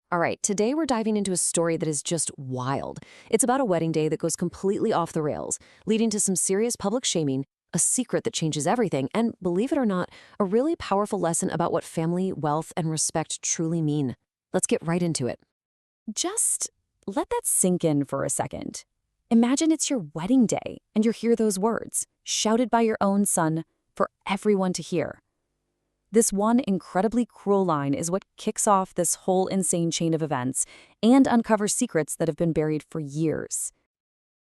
All right, today we're diving into a story that is just wild. It's about a wedding day that goes completely off the rails, leading to some serious public shaming, a secret that changes everything, and believe it or not, a really powerful lesson about what family, wealth, and respect truly mean. Let's get right into it. Just let that sink in for a second. Imagine it's your wedding day and you hear those words, shouted by your own son, for everyone to hear. This one incredibly cruel line is what kicks off this whole insane chain of events and uncovers secrets that have been buried for years.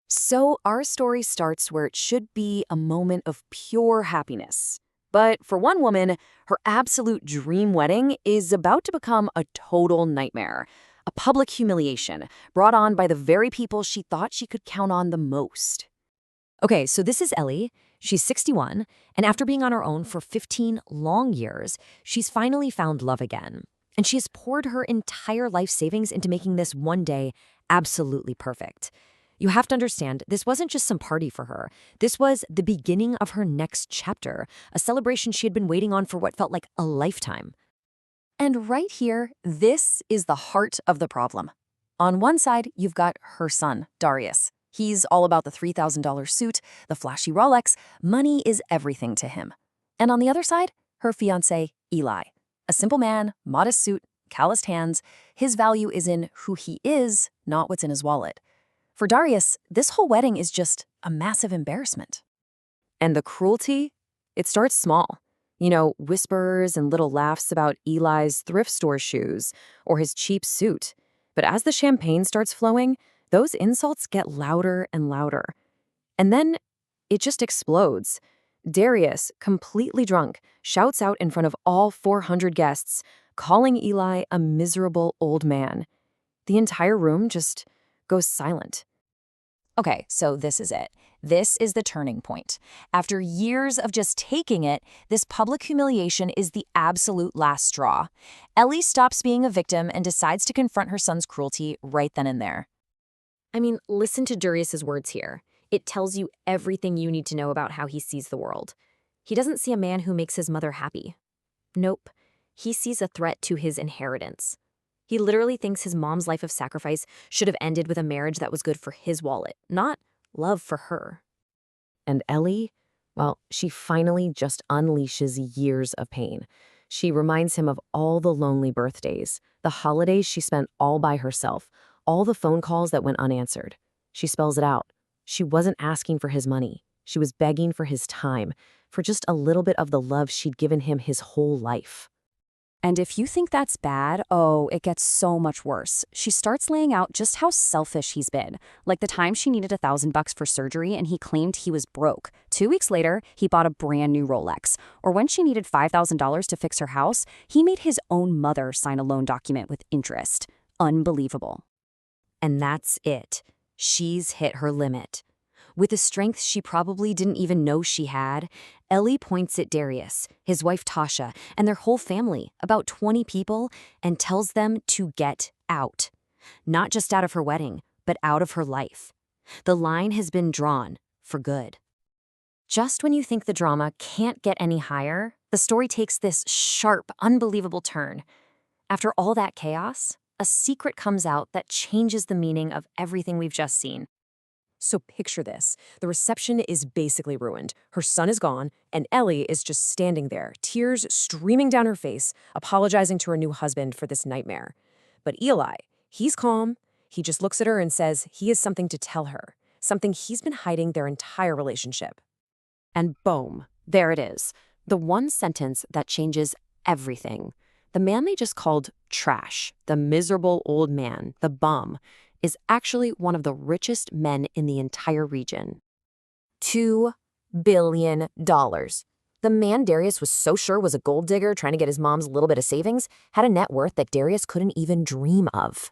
So our story starts where it should be a moment of pure happiness. But for one woman, her absolute dream wedding is about to become a total nightmare. A public humiliation brought on by the very people she thought she could count on the most. Okay, so this is Ellie. She's 61, and after being on her own for 15 long years, she's finally found love again. And she has poured her entire life savings into making this one day absolutely perfect. You have to understand, this wasn't just some party for her. This was the beginning of her next chapter, a celebration she had been waiting on for what felt like a lifetime. And right here, this is the heart of the problem. On one side, you've got her son, Darius. He's all about the $3,000 suit, the flashy Rolex. Money is everything to him. And on the other side, her fiancé, Eli. A simple man, modest suit, calloused hands. His value is in who he is, not what's in his wallet. For Darius, this whole wedding is just a massive embarrassment. And the cruelty? It starts small. Whispers and little laughs about Eli's thrift store shoes or his cheap suit. But as the champagne starts flowing, those insults get louder and louder. And then it just explodes. Darius, completely drunk, shouts out in front of all 400 guests, calling Eli a miserable old man. The entire room just goes silent. Okay, so this is it. This is the turning point. After years of just taking it, this public humiliation is the absolute last straw. Ellie stops being a victim and decides to confront her son's cruelty right then and there. I mean, listen to Darius's words here. It tells you everything you need to know about how he sees the world. He doesn't see a man who makes his mother happy. Nope. He sees a threat to his inheritance. He literally thinks his mom's life of sacrifice should have ended with a marriage that was good for his wallet, not love for her. And Ellie, well, she finally just unleashes years of pain. She reminds him of all the lonely birthdays, the holidays she spent all by herself, all the phone calls that went unanswered. She spells it out. She wasn't asking for his money. She was begging for his time, for just a little bit of the love she'd given him his whole life. And if you think that's bad, it gets so much worse. She starts laying out just how selfish he's been. Like the time she needed $1,000 for surgery and he claimed he was broke. 2 weeks later, he bought a brand new Rolex. Or when she needed $5,000 to fix her house, he made his own mother sign a loan document with interest. Unbelievable. And that's it. She's hit her limit. With a strength she probably didn't even know she had, Ellie points at Darius, his wife Tasha, and their whole family, about 20 people, and tells them to get out. Not just out of her wedding, but out of her life. The line has been drawn for good. Just when you think the drama can't get any higher, the story takes this sharp, unbelievable turn. After all that chaos, a secret comes out that changes the meaning of everything we've just seen. So picture this. The reception is basically ruined. Her son is gone, and Ellie is just standing there, tears streaming down her face, apologizing to her new husband for this nightmare. But Eli, he's calm. He just looks at her and says he has something to tell her, something he's been hiding their entire relationship. And boom, there it is. The one sentence that changes everything. The man they just called trash, the miserable old man, the bum, is actually one of the richest men in the entire region. $2 billion. The man Darius was so sure was a gold digger trying to get his mom's little bit of savings had a net worth that Darius couldn't even dream of.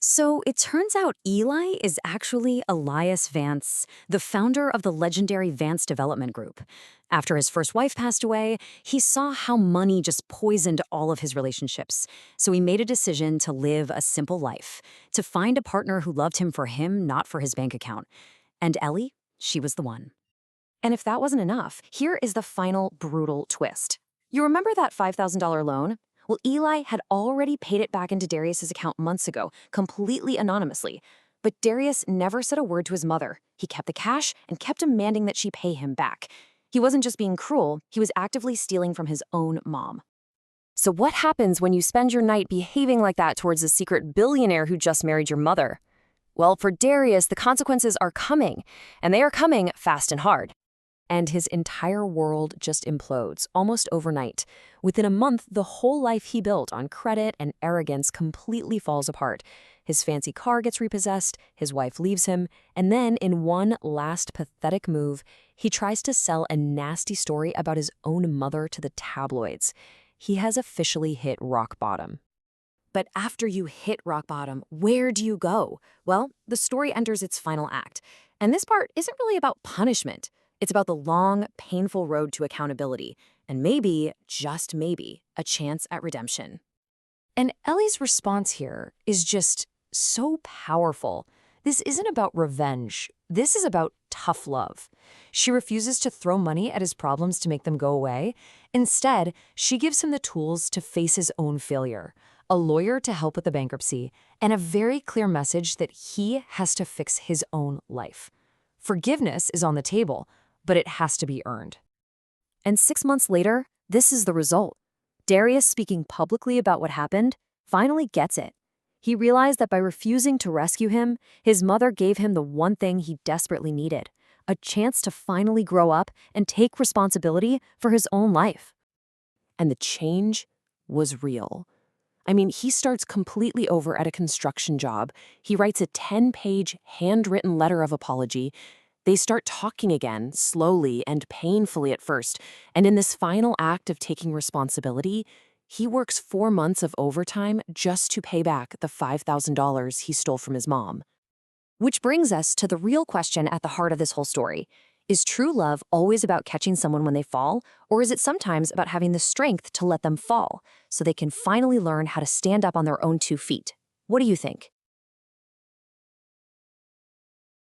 So it turns out Eli is actually Elias Vance, the founder of the legendary Vance Development Group. After his first wife passed away, he saw how money just poisoned all of his relationships. So he made a decision to live a simple life, to find a partner who loved him, not for his bank account. And Ellie, she was the one. And if that wasn't enough, here is the final brutal twist. You remember that $5,000 loan? Well, Eli had already paid it back into Darius's account months ago, completely anonymously. But Darius never said a word to his mother. He kept the cash and kept demanding that she pay him back. He wasn't just being cruel, he was actively stealing from his own mom. So what happens when you spend your night behaving like that towards a secret billionaire who just married your mother? Well, for Darius, the consequences are coming, and they are coming fast and hard. And his entire world just implodes, almost overnight. Within a month, the whole life he built on credit and arrogance completely falls apart. His fancy car gets repossessed, his wife leaves him, and then, in one last pathetic move, he tries to sell a nasty story about his own mother to the tabloids. He has officially hit rock bottom. But after you hit rock bottom, where do you go? Well, the story enters its final act. And this part isn't really about punishment. It's about the long, painful road to accountability, and maybe, just maybe, a chance at redemption. And Ellie's response here is just so powerful. This isn't about revenge. This is about tough love. She refuses to throw money at his problems to make them go away. Instead, she gives him the tools to face his own failure, a lawyer to help with the bankruptcy, and a very clear message that he has to fix his own life. Forgiveness is on the table, but it has to be earned. And 6 months later, this is the result. Darius, speaking publicly about what happened, finally gets it. He realized that by refusing to rescue him, his mother gave him the one thing he desperately needed, a chance to finally grow up and take responsibility for his own life. And the change was real. I mean, he starts completely over at a construction job. He writes a 10-page handwritten letter of apology. They start talking again, slowly and painfully at first, and in this final act of taking responsibility, he works 4 months of overtime just to pay back the $5,000 he stole from his mom. Which brings us to the real question at the heart of this whole story. Is true love always about catching someone when they fall, or is it sometimes about having the strength to let them fall so they can finally learn how to stand up on their own 2 feet? What do you think?